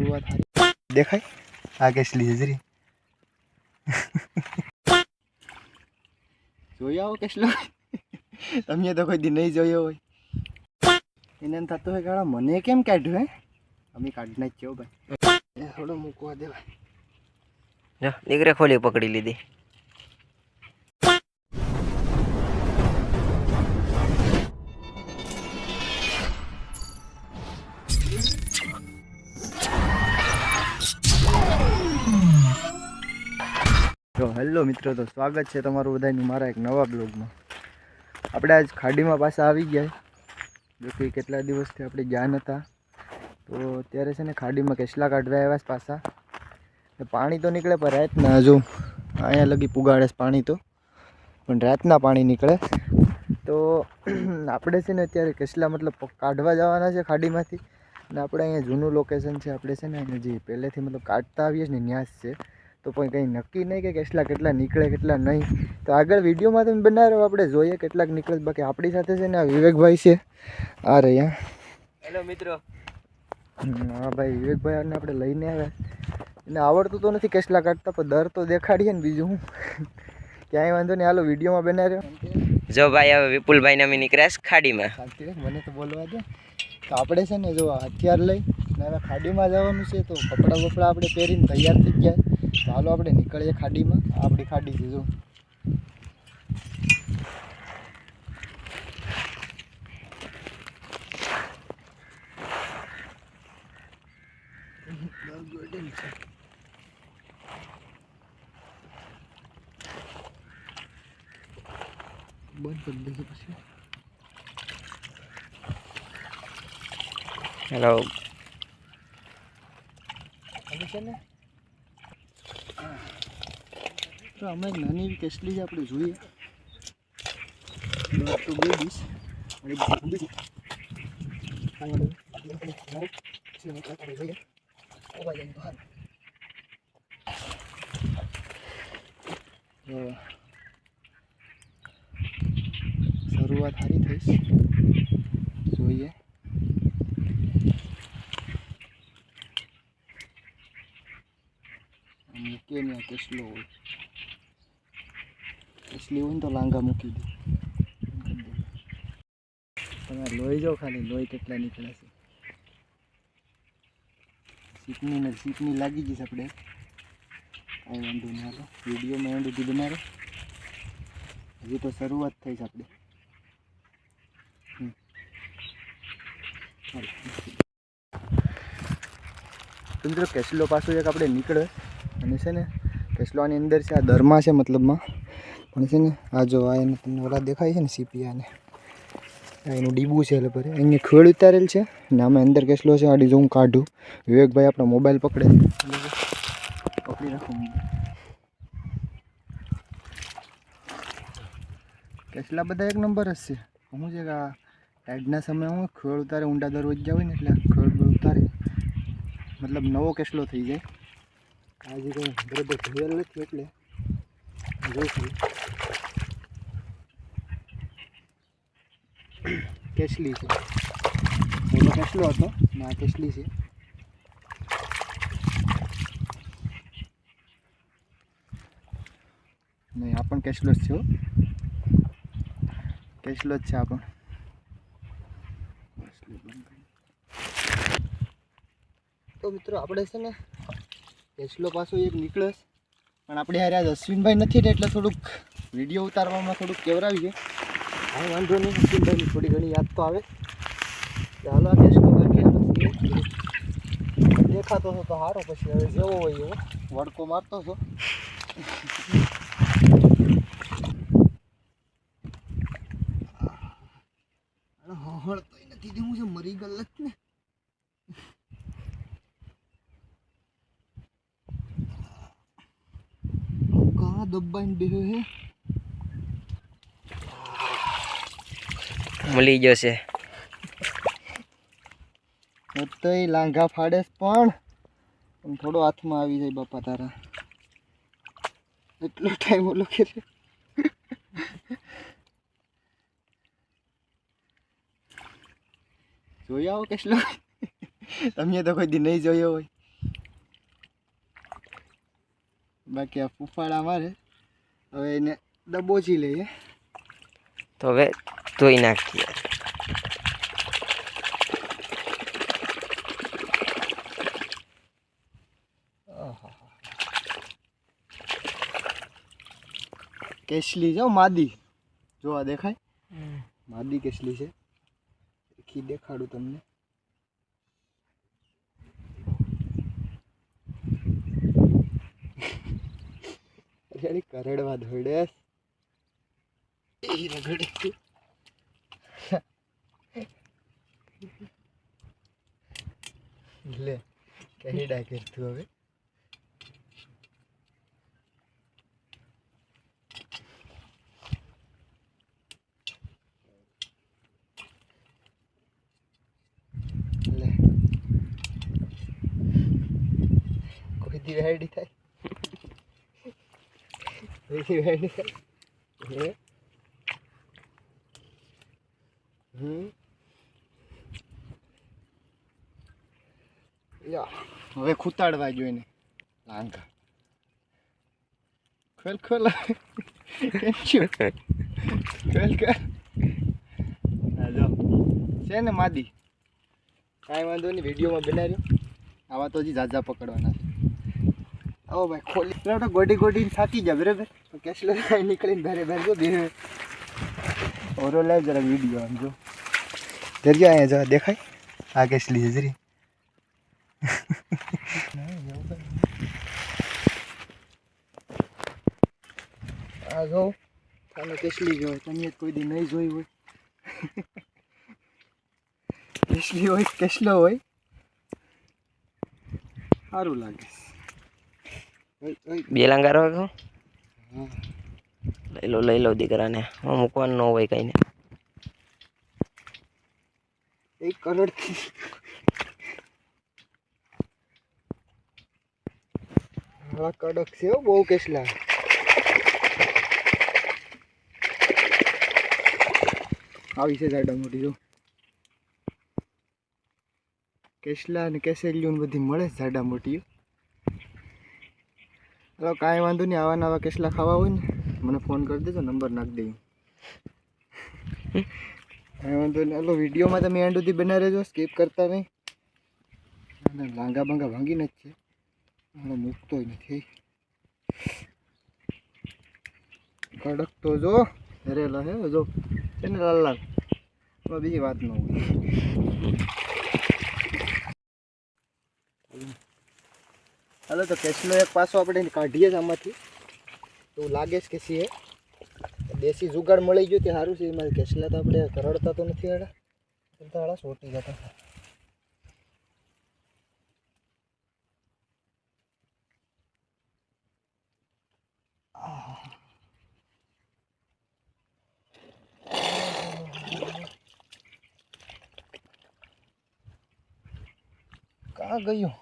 શરૂઆત સારી દેખાય આ કેસલી હજરી જોયા હો કેસલો તમે તો કોઈ દી નહીં જોયો હોય એને એમ થતું હોય કે મને કેમ કાઢ્યું હે અમે કાઢી નાખ્યો ભાઈ થોડો મૂકવા દેવાય દીકરે ખોલી પકડી લીધી તો હેલો મિત્રો, તો સ્વાગત છે તમારું બધાનું મારા એક નવા બ્લોગમાં. આપણે આજ ખાડીમાં પાછા આવી ગયા, જો કે કેટલા દિવસથી આપણે ગયા નહોતા. તો અત્યારે છે ને ખાડીમાં કેસલા કાઢવા આવ્યા પાછા. પાણી તો નીકળે પણ રાતના, હજુ અહીંયા લગી પુગાડે પાણી તો, પણ રાતના પાણી નીકળે. તો આપણે છે ને અત્યારે કેસલા મતલબ કાઢવા જવાના છે ખાડીમાંથી. અને આપણે અહીંયા જૂનું લોકેશન છે, આપણે છે ને અહીંયા જે પહેલેથી મતલબ કાઢતા આવીએ છીએ ને ત્યાં જ છે. તો પણ કંઈ નક્કી નહીં કે કેસલા કેટલા નીકળે કેટલા નહીં. તો આગળ વિડીયોમાં તમે બનાવો, આપણે જોઈએ કેટલાક નીકળે. બાકી આપણી સાથે છે ને આ વિવેકભાઈ છે, આ રહ્યા. હેલો મિત્રો. હા ભાઈ, વિવેકભાઈ આપણે લઈને આવ્યા. એને આવડતું તો નથી કેસલા કાઢતા, પણ દર તો દેખાડીએ ને. બીજું હું ક્યાંય વાંધો નહીં, હાલો વિડીયોમાં બનાવ્યો. જો ભાઈ હવે વિપુલભાઈ અમે નીકળ્યા ખાડીમાં. મને તો બોલવા દે. તો આપણે છે ને જો હથિયાર લઈ ને હવે ખાડીમાં જવાનું છે. તો કપડાં બપડા આપણે પહેરીને તૈયાર થઈ ગયા. તો હાલો આપણે નીકળીએ ખાડીમાં. આપણી ખાડી છે જો. બંધ કરી દઈએ પછી. હેલો. હવે છે ને તો અમે નાની એવી કેસલી જ આપણે જોઈએ. તો બે ડીશ શરૂઆત સારી થઈશ, જોઈએ. મૂકીએ ને કેસલો હોય, કેસલી હોય ને તો લાંગા મૂકી દે. તમારે લોહી જાઓ ખાલી, લોહી કેટલા નીકળે છે. સીપની લાગી જઈશ આપણે. કાંઈ વાંધો નહીં, હાલો વિડીયોમાં એન્ડ સુધી બનાવો. હજી તો શરૂઆત થઈ છે આપણે. મિત્રો કેસલો પાછો એક આપણે નીકળે. અને છે ને કેસલોની અંદર છે, આ દરમાં છે મતલબમાં. પણ છે ને આ જો આ એને તમને ઓલા દેખાય છે ને સીપિયાને, આ એનું ડીબું છે. એટલે ભરે અહીંયા ખેડ ઉતારેલ છે ને આમાં અંદર કેસલો છે. આડી જો હું કાઢું, વિવેકભાઈ આપણો મોબાઈલ પકડે, પકડી રાખો. કેસલા બધા એક નંબર જ છે. શું છે કે આ ટાઈડના સમયે હું ખેડ ઉતારે, ઊંડા દરરોજ જાવ ને એટલે ખેડ ઉતારે, મતલબ નવો કેસલો થઈ જાય. આજે કંઈ બરાબર ધોયેલ નથી એટલે જોઈશું. કેસલી છે, એનો કેસલો હતો ને આ કેસલી છે. નહીં, આ પણ કેસલો જ છે, કેસલો જ છે આ પણ. તો મિત્રો આપણે છે ને કેસલો પાછો એક નીકળે, પણ આપણે યાર આજ અશ્વિનભાઈ નથી ને એટલે થોડુંક વિડીયો ઉતારવામાં થોડુંક કેવરાવીએ. હા વાંધો નહીં, અશ્વિનભાઈની થોડી ઘણી યાદ તો આવે. ચાલો આ કેસલો દેખાતો હતો તો સારો, પછી હવે જેવો હોય એવો વડકો મારતો હતો. હળતો નથી દેવું છે, મરી ગયેલ જ ને. કहाँ દબાઈને બેહ્યો હે, મળી ગયો છે. તો એ લાંઘા ફાડે પણ થોડો હાથમાં આવી જાય બાપા તારા. એટલો ટાઈમ ઓલો કે જોયા હો કેસલો તમે તો કોઈ દી નહીં જોયો હોય. બાકી આ ફૂફાડા મારે હવે એને દબોચી લઈએ. તો હવે ધોઈ નાખીએ. કેસલી છે માદી, જોવા દેખાય માદી કેસલી છે. ખી દેખાડું તમને. કરડવા ધોડે લે કેડા કરતું હવે. લે કોઈ દી વેડી થાય, કોઈ દી વેડી થાય. હવે ખૂતાડવા જોઈને લાંગા ખોલ ખોલ ખોલ ખોલ. જો છે ને માદી, કાંઈ વાંધો નહીં, વિડીયોમાં બનાવ્યો. આવા તો હજી ઝાઝા પકડવાના છે. આવો ભાઈ ખોલી તો ગોડી ગોડીને થાકી જાય બરાબર. તો કેસલો નીકળીને બેરે બેર જો બે ઓરો લાવ જરા વિડીયો આમ જો ધરજો અહીંયા જરા દેખાય. આ કેસલી છે જરી. આ જો તમે કેસલી જો તમે કોઈ દી નહીં જોઈ હોય. કેસલી હોય કેસલો હોય સારું લાગે. બે લાંગારો કહું લઈ લો દીકરાને. હું મૂકવાનું ન હોય કઈ ને. એક કરોડથી હા કડક છે બહુ કેસલા. આવી છે જાડા મોટી જો કેસલા અને કેસેલિયું બધી મળે જાડા મોટી. હવે કાંઈ વાંધો નહીં, આવા નવા કેસલા ખાવા હોય ને મને ફોન કરી દેજો, નંબર નાખી દઈએ. કાંઈ વાંધો નહીં. હલો વિડીયોમાં તમે એન્ડ સુધી બના રહેજો, સ્કીપ કરતા નહીં. અને લાંગા બાંગા ભાંગીને જ છે, હમણાં મૂકતોય નથી. કડક તો જો ધરેલા હે જો છે ને લાલ લાલ. બીજી વાત ન હોય. હાલો તો કેસલો એક પાછો આપણે કાઢીએ જ આમાંથી. એવું લાગે છે કે છે દેશી જુગાડ મળી ગયું તે સારું છે. એમાં કેસલા તો આપણે કરડતા તો નથી. હાડા સોટી જતા. કાં ગયું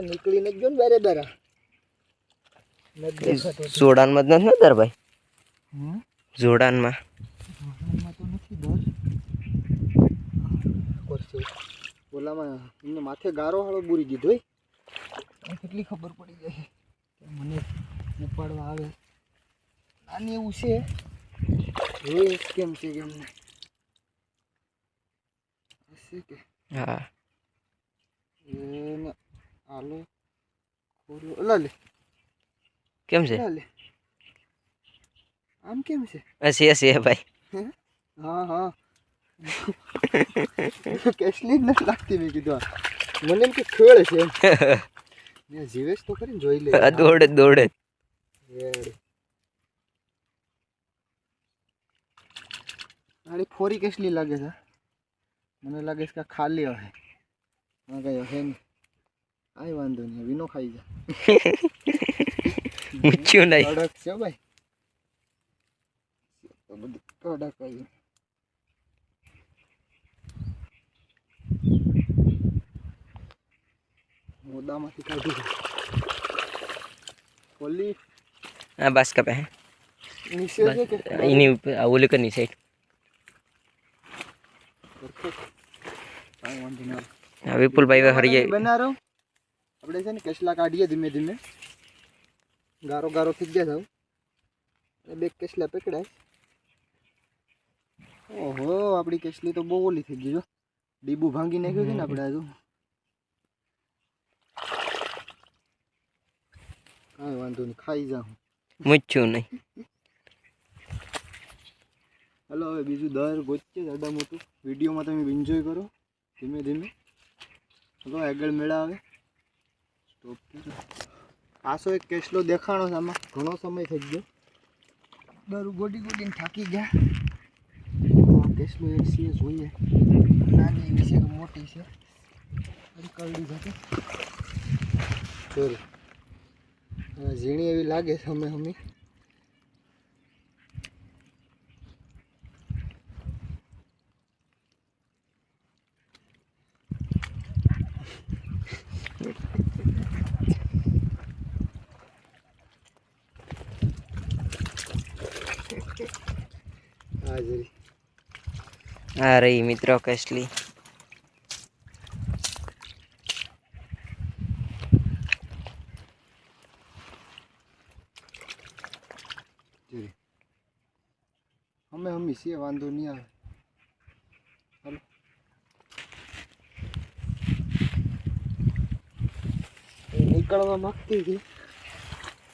નીકળીને ગયો ને બેરે બેરા જોડાનમાં જ નથી દર ભાઈ. જોડાનમાં તો નથી દર ઓલામાં એમને માથે ગારો હાળો બુરી દીધો. કેટલી ખબર પડી જાય કે મને ઉપાડવા આવે. આની એવું છે એ કેમ છે કેમ કે હા એને આલો ખોલો લા લે કેમ છે? લે આમ કેમ છે? છે ભાઈ. હા હા કેસલી જ નથી લાગતી. મેં કીધું મને એમ કે ખેળ છે એમ. મેં જીવેશ તો કરીને જોઈ લે. દોડે દોડે આની ફોરી કેસલી લાગે છે. મને લાગે છે કે ખાલી હશે. હા કઈ હશે નહીં. કાંઈ વાંધો નહીં, વિનો ખાઈ જા. મૂક્યું નહીં. કડક છે ભાઈ, બધું કડક આવી. મોદામાંથી કાઢી ખોલી. હા બસ કપે હે નીચે છે કે એની ઉપર ઓલી કરની સાઈડ. કાંઈ વાંધો નહીં. વિપુલભાઈ હવે હરિયે બનારો આપણે છે ને કેસલા કાઢીએ ધીમે ધીમે. ગારો ગારો થઈ ગયા સાવ. બે કેસલા પકડાય. ઓહો આપણી કેસલી તો બહુ ઓલી થઈ ગઈ જો. ડીબુ ભાંગી નાખ્યું છે ને આપણે હજુ. કાંઈ વાંધો નહીં, ખાઈ જાઉં. મૂચ્યું નહીં. હલો હવે બીજું દર ગોચે જાડા મોટું. વિડીયોમાં તમે એન્જોય કરો ધીમે ધીમે. હલો આગળ મેળા આવે સ્ટોપ કરો. પાછો એક કેસલો દેખાણો છે આમાં. ઘણો સમય થઈ ગયો. દર ગોડી ગોડીને થાકી ગયા. કેસલો એક છે જોઈએ. નાની એવી છે કે મોટી છે. કરડી જતી સોરી ઝીણી એવી લાગે છે અમે હમી. હાજરી આ રહી મિત્રો કેસલી. અમે હમી છીએ વાંધો નહીં આવે. હાલો નીકળવા માંગતી હતી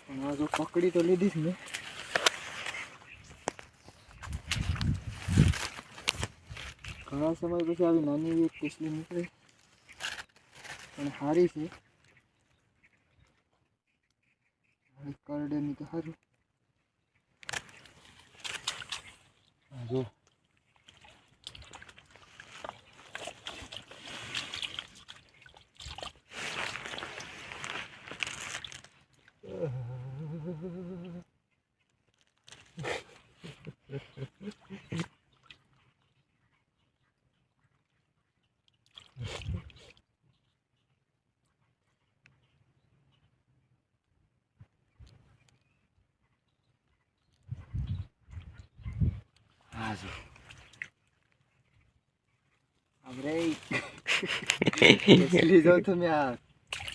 પણ આ જો પકડી તો લીધી જ મેં. ઘણા સમય પછી આવી નાની એવી એક કેસલી નીકળી પણ સારી છે. કરડે નહીં તો સારું. જો કેસલી જો તમે આ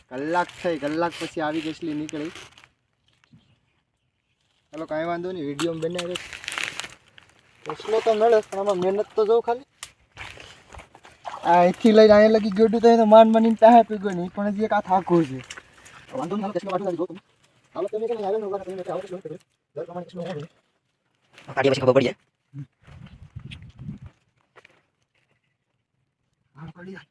કલાક થઈ, કલાક પછી આવી કેસલી નીકળી. ચાલો કાંઈ વાંધો નહીં, વિડીયો બનાવ્યો. કેસલો તો મળે પણ આમાં મહેનત તો જો ખાલી. આ અહીંથી લઈને અહીંયા લગી ગયું તો માન માનીને ત્યાં પીગો નહીં પણ હજી એક આ થાકું છે. વાંધો નહીં, કેસલો કાઢી જો તમે. હાલો તમે કે આવે ને ઉભા કરીને આવો કેસલો દર પ્રમાણે કેસલો આવે. કાઢી પછી ખબર પડી જાય. હાલો કાઢી જા.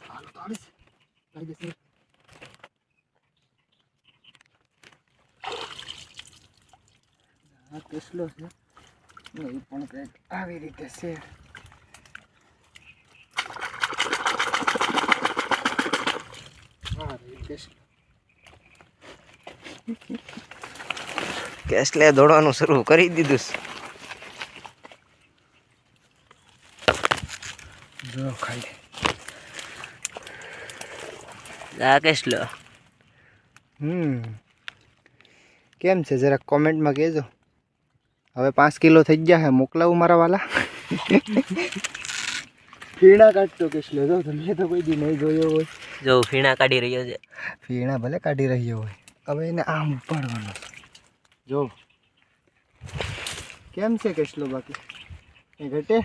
હાલો તો આવીશ. કાઢી દેશે. આ કેસલો છે એ પણ કંઈક આવી રીતે છે. કેસલે દોડવાનું શરૂ કરી દીધું. જો ખાલી આ કેસલો કેમ છે જરા કોમેન્ટમાં કહેજો. હવે 5 કિલો થઈ ગયા હે, મોકલાવું મારા વાલા. ફીણા કાઢતો કેસલો જો તમે તો કોઈ દી નહીં જોયો હોય. જો ફીણા કાઢી રહ્યો છે. ફીણા ભલે કાઢી રહ્યો હોય, હવે એને આમ ઉપાડવાનો છે. જો કેમ છે કેસલો બાકી એ ઘટે.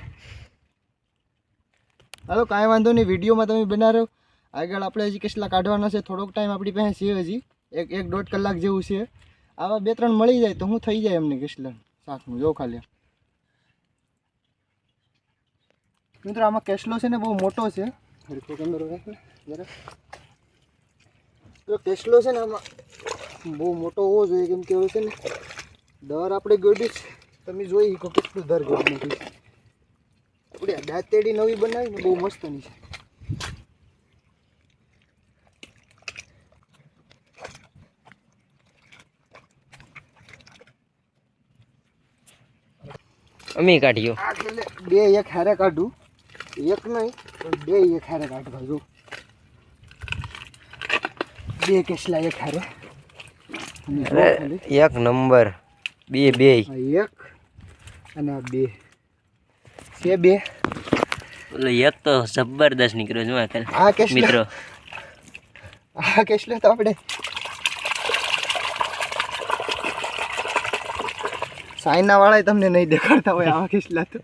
હાલો કાંઈ વાંધો નહીં, વિડીયોમાં તમે બનાવ્યો. આગળ આપણે હજી કેસલા કાઢવાના છે. થોડોક ટાઈમ આપણી પાસે છે હજી, એક દોઢ કલાક જેવું છે. આવા 2-3 મળી જાય તો હું થઈ જાય એમને કેસલા શાકનું. જો ખાલી મિત્રો આમાં કેસલો છે ને બહુ મોટો છે. હરખો કેમેરો રાખે જરા. જો કેસલો છે ને આમાં બહુ મોટો હોવો જોઈએ, કેમ કે હવે છે ને દર આપણે ગોડી તમે જોઈ શકો કેટલું દર ગોડી નથી. આપણે દાંતેડી નવી બનાવી ને બહુ મસ્તની છે. અમી કાઢ્યો. આ એટલે બે એક હારે કાઢું, એક નહીં પણ બે એક હારે કાઢવા. જો બે કેસલા એક હારે. એક નંબર. બે બે આ એક અને આ બે છે બે. ઓલો એક તો જબરદસ્ત નીકળ્યો જો કાલ આ કેસલો મિત્રો. આ કેસલો તો આપણે સાઈના વાળા તમને નહીં દેખાડતા હોય આવા કેસલા તો.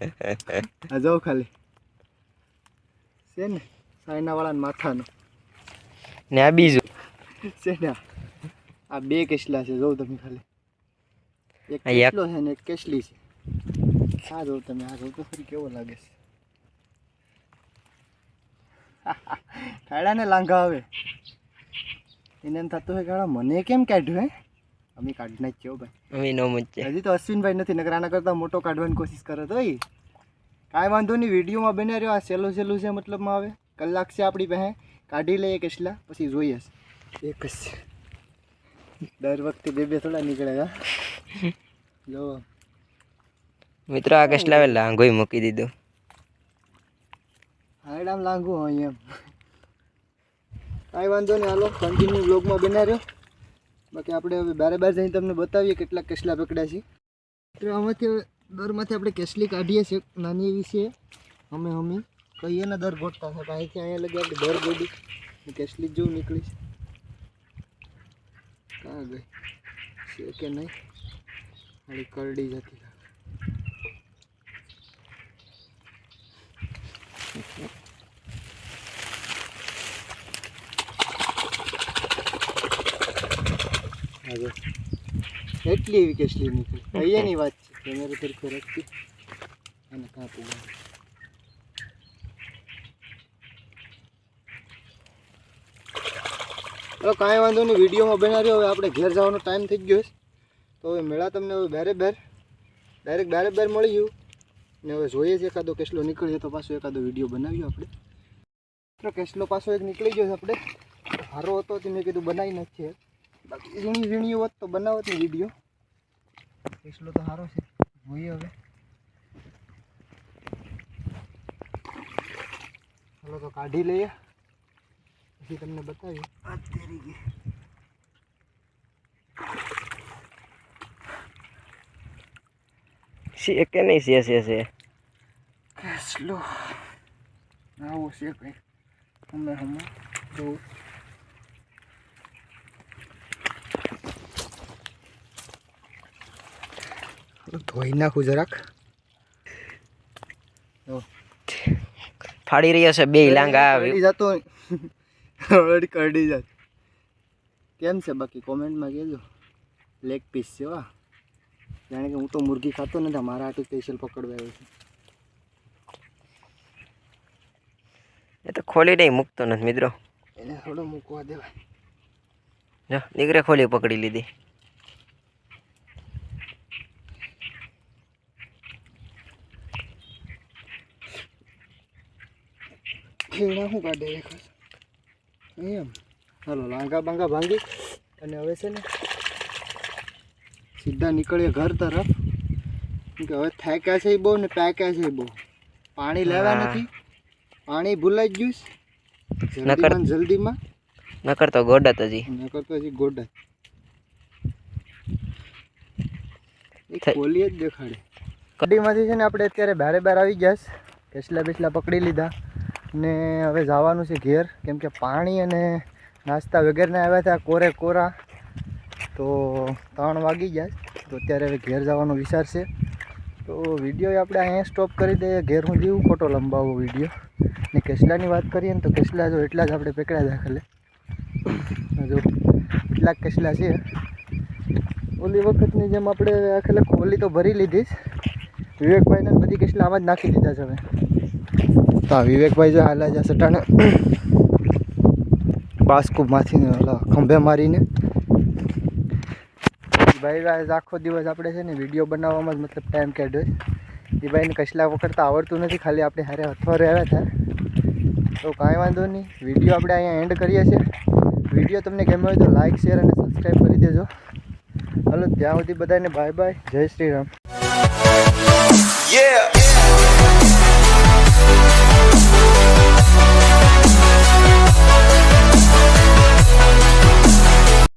આ જો ખાલી છે ને સાઈના વાળા માથાનો ને આ બીજું છે ને આ બે કેસલા છે. જો તમે ખાલી એક આ એક. કેસલો છે ને એક કેસલી છે. આ જો તમે આ જો તો ફરી કેવો લાગે છે. કાળાને લાંઘા આવે એને એમ થતું હોય કાળા મને કેમ કાઢ્યું હે. અમે કાઢી નાખ્યો ભાઈ. અમે નો મચ્ચે હજી તો અશ્વિનભાઈ નથી નકર આના કરતાં મોટો કાઢવાની કોશિશ કરે તો એ કાંઈ વાંધો નહીં. વિડીયોમાં બન્યા રહ્યો. આ સહેલું સહેલું છે મતલબમાં આવે કલાક છે આપણી પાસે. કાઢી લઈએ કેસલા પછી જોઈએ એક જ છે. દર વખતે બે બે થોડા નીકળે હા. જો મિત્રો આ કસલા આવે લાંગોય મૂકી દીધું. હાઈડામ લાંગુ હોય એમ. કાંઈ વાંધો નહીં હાલો કન્ટિન્યુ બ્લોગમાં બન્યા રહ્યો. બાકી આપણે હવે બારે બાર જઈને તમને બતાવીએ કેટલાક કેસલા પકડ્યા છે. તો આમાંથી દરમાંથી આપણે કેસલી કાઢીએ છીએ. નાની એવી છે અમે કહીએ ને દર ગોટતા છે. અહીંથી અહીંયા લગી આપણે દર ગોડી કેસલી જ જેવું નીકળી છે. કાં ગઈ છે કે નહીં ખાલી કરડી જતી. એટલી એવી કેસલી નીકળી. અહીંયાની વાત છે. કેમેરો તરીકે રાખતી અને કાપી દઉં. ચાલો કાંઈ વાંધો નહીં. વિડીયોમાં બના રહ્યો. હવે આપણે ઘેર જવાનો ટાઈમ થઈ ગયો છે. તો હવે મેળા તમને હવે ડાયરેક્ટ બારે મળી ગયું ને હવે જોઈએ છે એકાદો કેસલો નીકળીએ તો પાછો એકાદો વિડીયો બનાવ્યો આપણે. તો કેસલો પાછો એક નીકળી ગયો છે. આપણે સારો હતો તે મેં કીધું બનાવી નાખીએ. બાકી ઝીણી હોત તો બનાવત ને વિડીયો. કેસલો તો સારો છે. જોઈએ હવે ચાલો તો કાઢી લઈએ પછી તમને બતાવીએ. આ તેરી ગઈ છે કે નહીં છે કેસલો આવો છે કંઈ અમે જોઉં. ધોઈ નાખું જરાક. ફાડી રહ્યો છે બે લાંગા કરડી જતો કરડી જાય. કેમ છે બાકી કોમેન્ટમાં કહેજો. લેગ પીસ છે વાહ. જાણે કે હું તો મુરગી ખાતો નથી. મારા આટલું સ્પેશિયલ પકડવા આવ્યો છે. એ તો ખોલી નહીં મૂકતો નથી મિત્રો. એને થોડો મૂકવા દેવાય. જો દીકરે ખોલી પકડી લીધી. ખેડા શું કાઢે દેખાશ એમ. ચાલો લાંગા બાંગા ભાંગી અને હવે છે ને સીધા નીકળીએ ઘર તરફ. કે હવે થાક્યા છે બહુ ને પાક્યા છે બહુ. પાણી લેવા નથી. પાણી ભૂલાઈ જ ગયું જલ્દીમાં. નકર તો ગોડત હજી. નકર તો હજી ગોડા ખોલી જ દેખાડે. કડીમાંથી છે ને આપણે અત્યારે બાર આવી ગયા છે. કેસલા બેસલા પકડી લીધા ને હવે જવાનું છે ઘેર. કેમ કે પાણી અને નાસ્તા વગેરેના આવ્યા હતા કોરા. તો 3 વાગી ગયા. તો અત્યારે હવે ઘેર જવાનો વિચાર છે. તો વિડીયો આપણે અહીંયા સ્ટોપ કરી દઈએ. ઘેર હું જેવું ખોટો લંબાવો વિડીયો. ને કેસલાની વાત કરીએ ને તો કેસલા જો એટલા જ આપણે પકડ્યા દાખલે. જો કેટલાક કેસલા છે. ઓલી વખતની જેમ આપણે આખલે ખોલી તો ભરી લીધી જ. વિવેકભાઈને બધી કેસલા આમાં જ નાખી દીધા છે હવે. તો આ વિવેકભાઈ જો હાલા જશે ટાણે બાસ્કુપમાંથી ખંભે મારીને. ભાઈ આખો દિવસ આપણે છે ને વિડીયો બનાવવામાં જ મતલબ ટાઈમ કાઢ્યો. એ ભાઈને કસલા પકડતા આવડતું નથી. ખાલી આપણે હારે અથવારે આવ્યા હતા. તો કાંઈ વાંધો નહીં. વિડીયો આપણે અહીંયા એન્ડ કરીએ છીએ. વિડીયો તમને ગમ્યો હોય તો લાઇક શેર અને સબસ્ક્રાઈબ કરી દેજો. હાલો ત્યાં સુધી બધાને બાય બાય. જય શ્રી રામ.